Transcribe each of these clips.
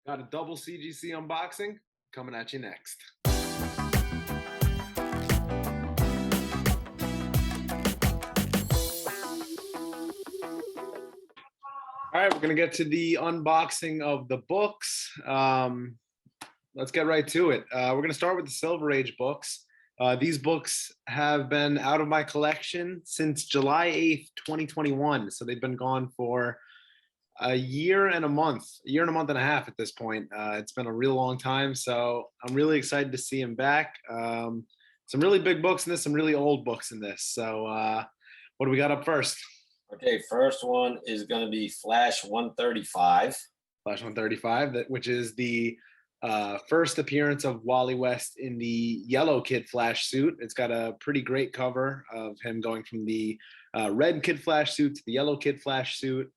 Got a double CGC unboxing coming at you next. All right, we're going to get to the unboxing of the books. Let's get right to it. We're going to start with the Silver Age books. These books have been out of my collection since July 8th, 2021. So they've been gone for a year and a month and a half at this point. It's been a real long time. So I'm really excited to see him back. Some really big books in this, some really old books in this. So what do we got up first? Okay, first one is going to be Flash 135. Flash 135, which is the first appearance of Wally West in the yellow Kid Flash suit. It's got a pretty great cover of him going from the red Kid Flash suit to the yellow Kid Flash suit.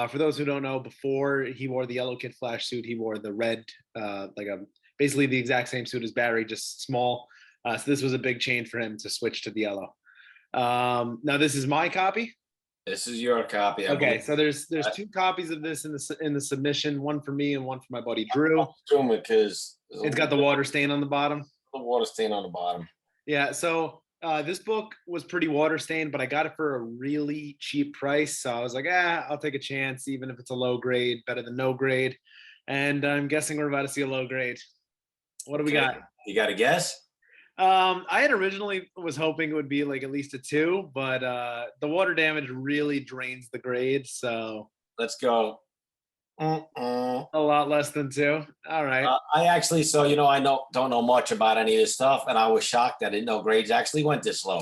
For those who don't know, before he wore the yellow Kid Flash suit, he wore the red, basically the exact same suit as Barry, just small. So this was a big change for him to switch to the yellow. Now this is my copy. This is your copy. Okay, so there's two copies of this in the submission, one for me and one for my buddy Drew. Because it's got the water stain on the bottom. The water stain on the bottom. Yeah, so this book was pretty water stained, but I got it for a really cheap price. So I was like, I'll take a chance, even if it's a low grade, better than no grade. And I'm guessing we're about to see a low grade. What do we got? You got a guess? I had originally was hoping it would be like at least a 2, but the water damage really drains the grade. So let's go. A lot less than 2. All right. I actually, I don't know much about any of this stuff, and I was shocked that I didn't know grades actually went this low.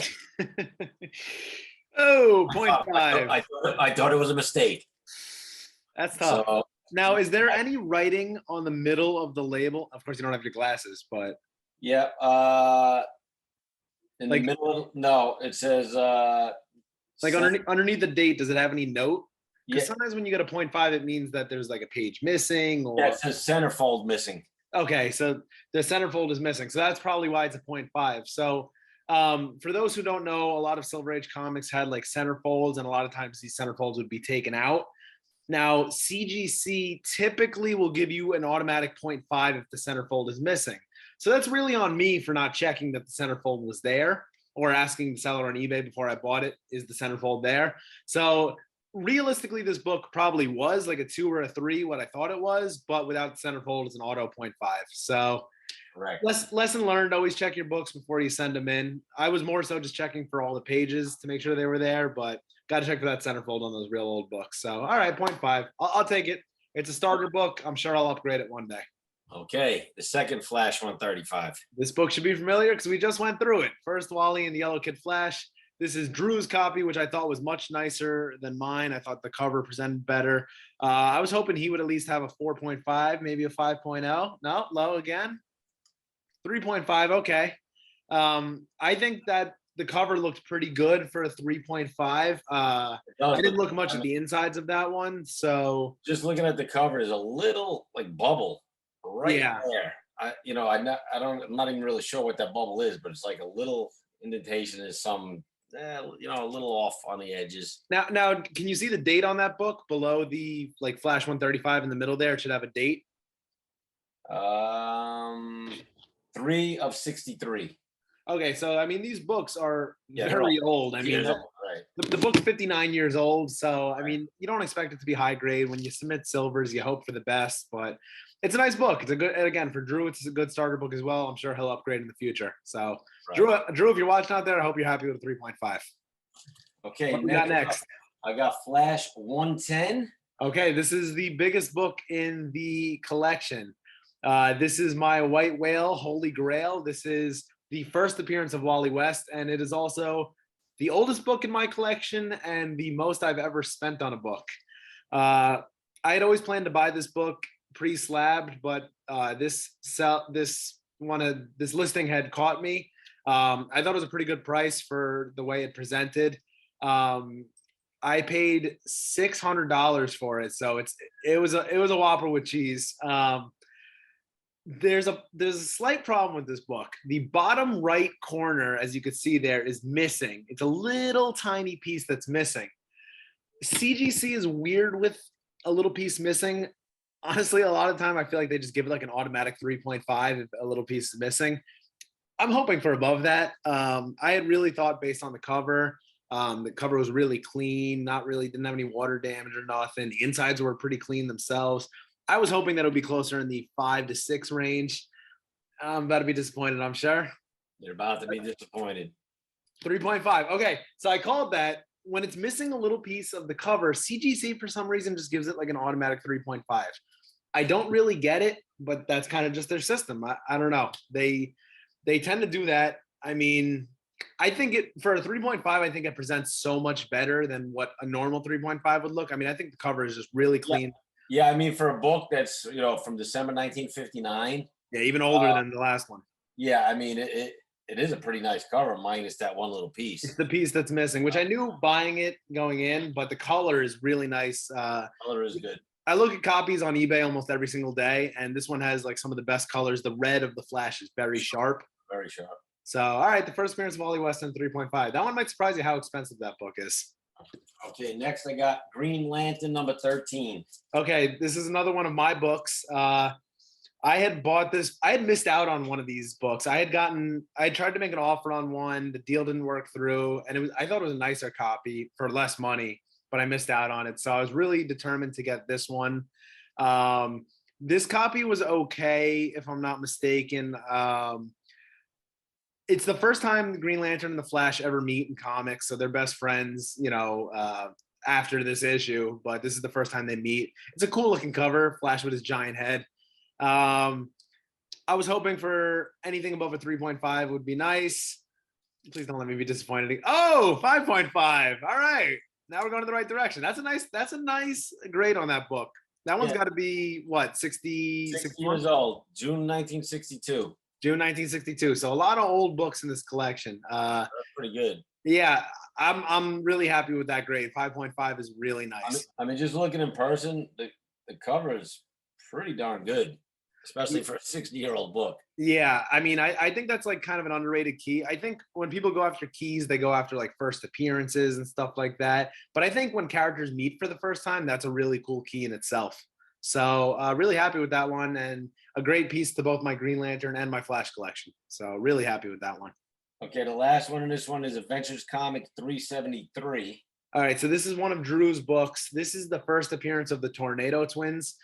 Oh, 0.5. I thought it was a mistake. That's tough. So, now, is there any writing on the middle of the label? Of course, you don't have your glasses, but yeah. In the middle, no, it says like underneath the date. Does it have any note? Because yeah. Sometimes when you get a 0.5, it means that there's like a page missing. Or... Yeah, it says centerfold missing. Okay, so the centerfold is missing. So that's probably why it's a 0.5. So for those who don't know, a lot of Silver Age comics had like centerfolds, and a lot of times these centerfolds would be taken out. Now, CGC typically will give you an automatic 0.5 if the centerfold is missing. So that's really on me for not checking that the centerfold was there, or asking the seller on eBay before I bought it, is the centerfold there? So realistically, this book probably was like a 2 or a 3, what I thought it was, but without the centerfold, it's an auto 0.5. So right. Lesson learned, always check your books before you send them in. I was more so just checking for all the pages to make sure they were there, but got to check for that centerfold on those real old books. So, all right, 0.5. I'll take it. It's a starter book. I'm sure I'll upgrade it one day. Okay, the second Flash 135. This book should be familiar because we just went through it. First, Wally and the Yellow Kid Flash. This is Drew's copy, which I thought was much nicer than mine. I thought the cover presented better. I was hoping he would at least have a 4.5, maybe a 5.0. No, low again. 3.5, okay. I think that the cover looked pretty good for a 3.5. I didn't look much at the insides of that one, so just looking at the cover is a little like bubble right there. I'm not even really sure what that bubble is, but it's like a little indentation. Is some a little off on the edges. Now, can you see the date on that book below the like Flash 135 in the middle there? It should have a date. 3 of 63. Okay, so I mean these books are very old. I mean, right. The book's 59 years old, so I mean you don't expect it to be high grade. When you submit silvers, you hope for the best, but it's a nice book. It's a good, and again, for Drew, it's a good starter book as well. I'm sure he'll upgrade in the future. So right. Drew, if you're watching out there, I hope you're happy with a 3.5. Okay, what we got next? I got Flash 110. Okay, this is the biggest book in the collection. This is my White Whale, Holy Grail. This is the first appearance of Wally West, and it is also the oldest book in my collection and the most I've ever spent on a book. I had always planned to buy this book pre-slabbed, but this listing had caught me. I thought it was a pretty good price for the way it presented. I paid $600 for it, so it was a Whopper with cheese. There's a slight problem with this book. The bottom right corner, as you can see there, is missing. It's a little tiny piece that's missing. CGC is weird with a little piece missing. Honestly, a lot of time I feel like they just give it like an automatic 3.5 if a little piece is missing. I'm hoping for above that. I had really thought based on the cover was really clean, not really didn't have any water damage or nothing. The insides were pretty clean themselves. I was hoping that it would be closer in the 5 to 6 range. I'm about to be disappointed, I'm sure. You're about to be disappointed. 3.5. Okay, so I called that. When it's missing a little piece of the cover, CGC for some reason just gives it like an automatic 3.5. I don't really get it, but that's kind of just their system. I don't know. They tend to do that. I mean, I think it for a 3.5, I think it presents so much better than what a normal 3.5 would look. I mean, I think the cover is just really clean. Yeah, I mean, for a book that's from December 1959. Yeah, even older than the last one. Yeah, I mean, it is a pretty nice cover, minus that one little piece. It's the piece that's missing, which I knew buying it going in, but the color is really nice. Color is good. I look at copies on eBay almost every single day, and this one has like some of the best colors. The red of the Flash is very sharp. Very sharp. So, all right, the first appearance of Wally Weston, 3.5. That one might surprise you how expensive that book is. Okay, next I got Green Lantern number 13. Okay, this is another one of my books. I had bought this. I had missed out on one of these books. I tried to make an offer on one. The deal didn't work through, and I thought it was a nicer copy for less money, but I missed out on it. So I was really determined to get this one. This copy was okay, if I'm not mistaken. It's the first time the Green Lantern and the Flash ever meet in comics, so they're best friends, after this issue. But this is the first time they meet. It's a cool looking cover, Flash with his giant head. I was hoping for anything above a 3.5 would be nice. Please don't let me be disappointed. Oh, 5.5. All right. Now we're going in the right direction. That's a nice grade on that book. That one's got to be what, 60 years old, June 1962. June 1962. So a lot of old books in this collection. That's pretty good. Yeah, I'm really happy with that grade. 5.5 is really nice. I mean, just looking in person, the cover is pretty darn good, especially for a 60-year-old book. Yeah, I mean, I think that's like kind of an underrated key. I think when people go after keys, they go after like first appearances and stuff like that. But I think when characters meet for the first time, that's a really cool key in itself. So really happy with that one, and a great piece to both my Green Lantern and my Flash collection. So really happy with that one. Okay, the last one in this one is Adventures Comic 373. All right, so this is one of Drew's books. This is the first appearance of the Tornado Twins.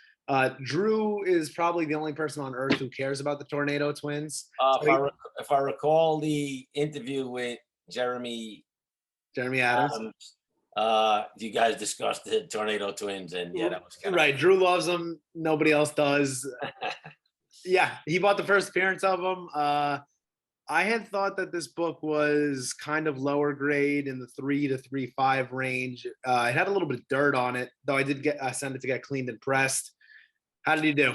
Drew is probably the only person on Earth who cares about the Tornado Twins. If I recall the interview with Jeremy Adams, you guys discussed the Tornado Twins, and yeah, that was kind of right. Drew loves them. Nobody else does. Yeah, he bought the first appearance of them. I had thought that this book was kind of lower grade in the 3 to 3.5 range. It had a little bit of dirt on it, though I did send it to get cleaned and pressed. How did he do?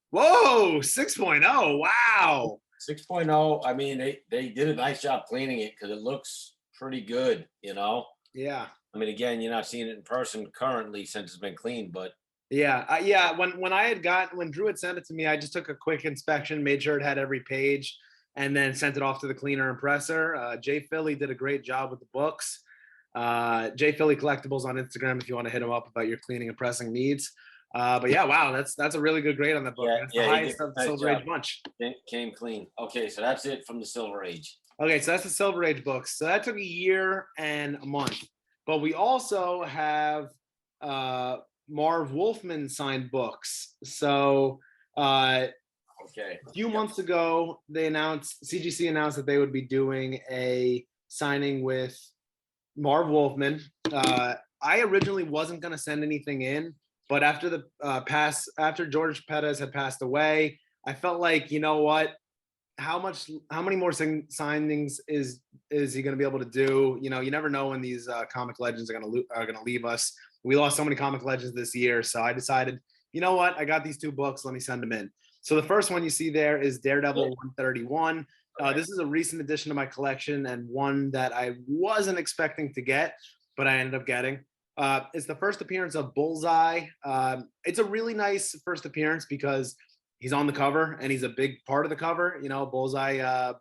Whoa, 6.0. Wow. 6.0. I mean, they did a nice job cleaning it because it looks pretty good, Yeah. I mean, again, you're not seeing it in person currently since it's been cleaned, but yeah. When Drew had sent it to me, I just took a quick inspection, made sure it had every page, and then sent it off to the cleaner and presser. Jay Philly did a great job with the books. Jay Philly Collectibles on Instagram if you want to hit him up about your cleaning and pressing needs. But yeah, wow, that's a really good grade on that book. That's the highest of the Silver Age bunch. Came clean. Okay, so that's it from the Silver Age. Okay, so that's the Silver Age books. So that took a year and a month. But we also have Marv Wolfman signed books. So a few months ago, CGC announced that they would be doing a signing with Marv Wolfman. I originally wasn't going to send anything in, but after after George Perez had passed away, I felt like, you know what? How many more signings is he going to be able to do? You never know when these comic legends are going to leave us. We lost so many comic legends this year, so I decided, you know what? I got these 2 books. Let me send them in. So the first one you see there is Daredevil 131. This is a recent addition to my collection and one that I wasn't expecting to get, but I ended up getting. It's the first appearance of Bullseye. It's a really nice first appearance because he's on the cover and he's a big part of the cover. Bullseye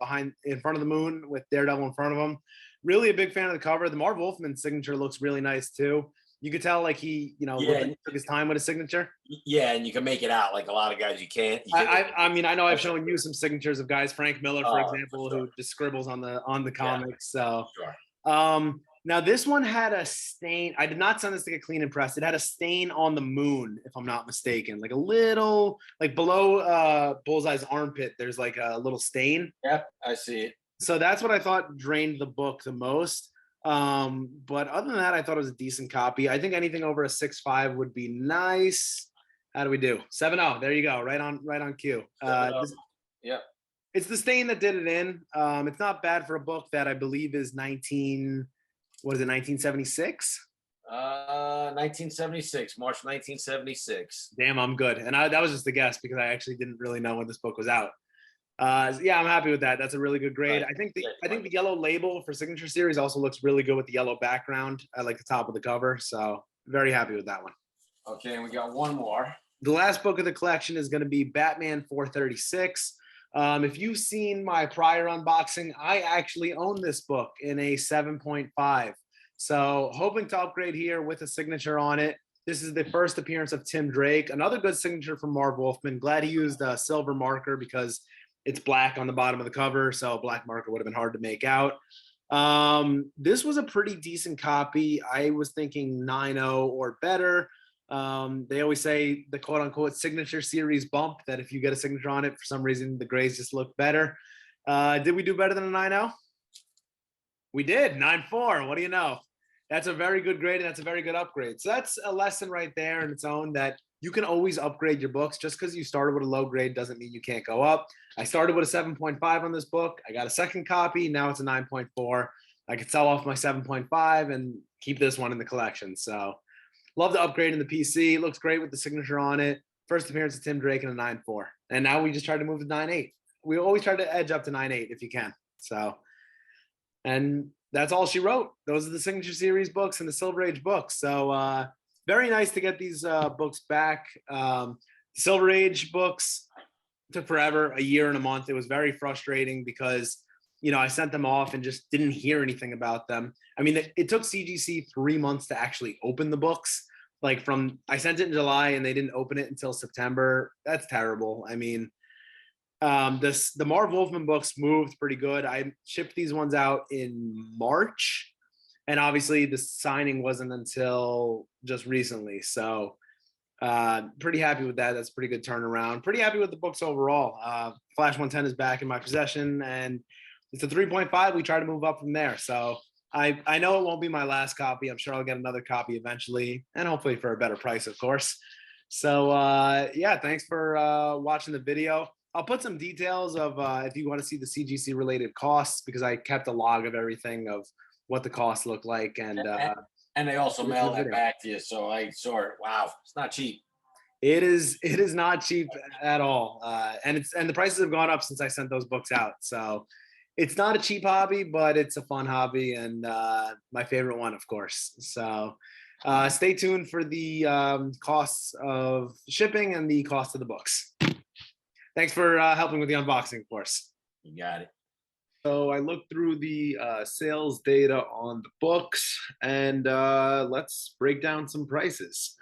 in front of the moon with Daredevil in front of him. Really a big fan of the cover. The Marv Wolfman signature looks really nice too. You could tell like he, you know, Yeah, looked like he took his time with his signature. yeah, and you can make it out. Like a lot of guys, you can't. I mean, I know I've shown you some signatures of guys, Frank Miller, for For example, sure. who just scribbles on the Yeah, comics. So, sure. now this one had a stain. I did not send this to get clean and pressed. It had a stain on the moon, if I'm not mistaken, like a little, like below Bullseye's armpit. There's like a little stain. Yep, I see it. So that's what I thought drained the book the most. But other than that, I thought it was a decent copy. I think anything over a 6.5 would be nice. How do we do? 7.0. There you go. Right on cue. Yep. It's the stain that did it in. It's not bad for a book that I believe is 1976? 1976, March 1976. Damn, I'm good. And that was just a guess because I actually didn't really know when this book was out. Yeah, I'm happy with that. That's a really good grade. Right. I think the yellow label for Signature Series also looks really good with the yellow background. I like the top of the cover, so very happy with that one. Okay, and we got one more. The last book of the collection is going to be Batman 436. If you've seen my prior unboxing, I actually own this book in a 7.5. So hoping to upgrade here with a signature on it. This is the first appearance of Tim Drake. Another good signature from Marv Wolfman. Glad he used a silver marker because it's black on the bottom of the cover, so a black marker would have been hard to make out. This was a pretty decent copy. I was thinking 9.0 or better. They always say the quote unquote signature series bump, that if you get a signature on it, for some reason, the grades just look better. Did we do better than a 9.0? We did. 9.4. What do you know? That's a very good grade, and that's a very good upgrade. So that's a lesson right there in its own, that you can always upgrade your books. Just because you started with a low grade doesn't mean you can't go up. I started with a 7.5 on this book. I got a second copy. Now it's a 9.4. I could sell off my 7.5 and keep this one in the collection. So love the upgrade in the PC. It looks great with the signature on it. First appearance of Tim Drake in a 9.4. And now we just tried to move to 9.8. We always try to edge up to 9.8 if you can. So, and that's all she wrote. Those are the Signature Series books and the Silver Age books. So very nice to get these books back. Silver Age books took forever, a year and a month. It was very frustrating because, you know, I sent them off and just didn't hear anything about them. I mean, it took CGC 3 months to actually open the books. Like I sent it in July and they didn't open it until September. That's terrible. I mean, the Marv Wolfman books moved pretty good. I shipped these ones out in March, and obviously the signing wasn't until just recently. So pretty happy with that. That's a pretty good turnaround. Pretty happy with the books overall. Flash 110 is back in my possession, and it's a 3.5. We try to move up from there. So I know it won't be my last copy. I'm sure I'll get another copy eventually, and hopefully for a better price, of course. So yeah, thanks for watching the video. I'll put some details of if you want to see the CGC related costs, because I kept a log of everything of what the costs look like. And they also mail that back to you. So I saw it. Wow, it's not cheap. It is not cheap at all. And the prices have gone up since I sent those books out. So it's not a cheap hobby, but it's a fun hobby, and my favorite one, of course. So stay tuned for the costs of shipping and the cost of the books. Thanks for helping with the unboxing, of course. You got it. So I looked through the sales data on the books, and let's break down some prices.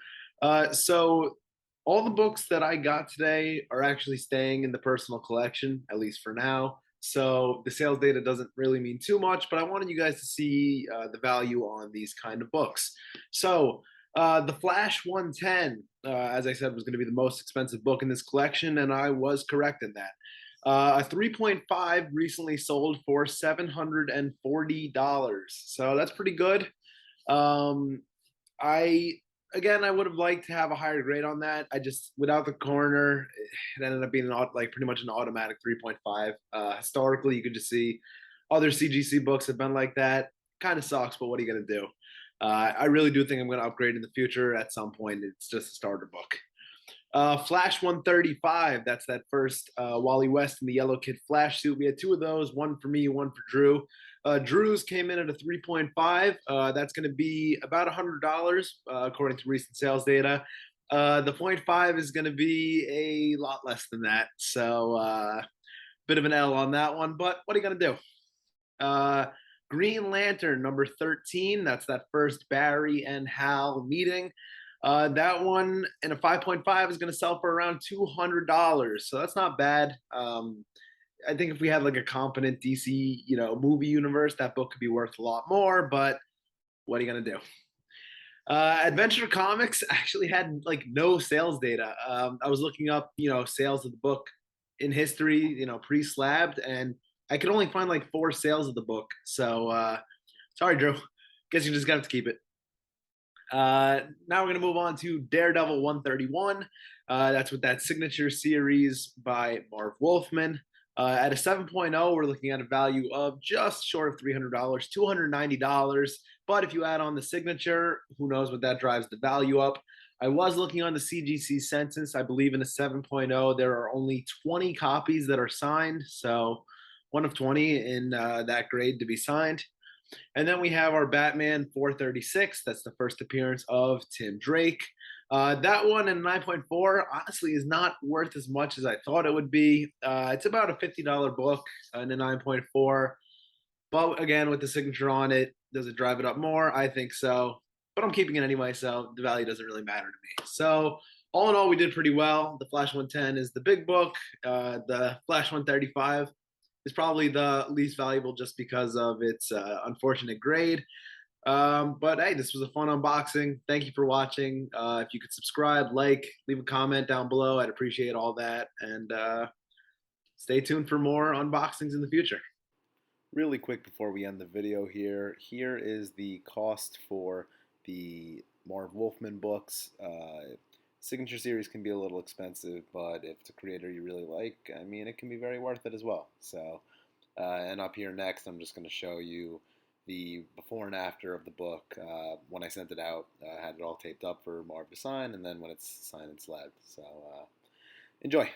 So all the books that I got today are actually staying in the personal collection, at least for now. So the sales data doesn't really mean too much, but I wanted you guys to see the value on these kind of books. So the Flash 110, as I said, was going to be the most expensive book in this collection, and I was correct in that. A 3.5 recently sold for $740, so that's pretty good. I would have liked to have a higher grade on that. I just, without the corner, it ended up being pretty much an automatic 3.5. Historically, you could just see other CGC books have been like that. Kind of sucks, but what are you going to do? I really do think I'm going to upgrade in the future at some point. It's just a starter book. Flash 135, that's that first Wally West in the yellow kid Flash suit. We had two of those, one for me, one for Drew. Drew's came in at a 3.5. That's going to be about $100 according to recent sales data. The 0.5 is going to be a lot less than that. So bit of an L on that one, but what are you going to do? Green Lantern number 13. That's that first Barry and Hal meeting. That one in a 5.5 is going to sell for around $200. So that's not bad. I think if we had like a competent DC, movie universe, that book could be worth a lot more. But what are you going to do? Adventure Comics actually had like no sales data. I was looking up, sales of the book in history, pre-slabbed, and I could only find like 4 sales of the book. So sorry, Drew. Guess you just got to keep it. Now we're going to move on to Daredevil 131. That's with that signature series by Marv Wolfman. At a 7.0, we're looking at a value of just short of $300, $290. But if you add on the signature, who knows what that drives the value up. I was looking on the CGC census. I believe in a 7.0, there are only 20 copies that are signed. So 1 of 20 in that grade to be signed. And then we have our Batman 436. That's the first appearance of Tim Drake. That one in 9.4 honestly is not worth as much as I thought it would be. It's about a $50 book in a 9.4. But again, with the signature on it, does it drive it up more? I think so. But I'm keeping it anyway, so the value doesn't really matter to me. So all in all, we did pretty well. The Flash 110 is the big book. The Flash 135 is probably the least valuable just because of its unfortunate grade. But hey, this was a fun unboxing. Thank you for watching. If you could subscribe, like, leave a comment down below, I'd appreciate all that. And stay tuned for more unboxings in the future. Really quick before we end the video here is the cost for the Marv Wolfman books. Signature series can be a little expensive, but if it's a creator you really like, I mean, it can be very worth it as well. So, and up here next, I'm just going to show you the before and after of the book. When I sent it out, I had it all taped up for Marv to sign, and then when it's signed and slabbed. So, enjoy.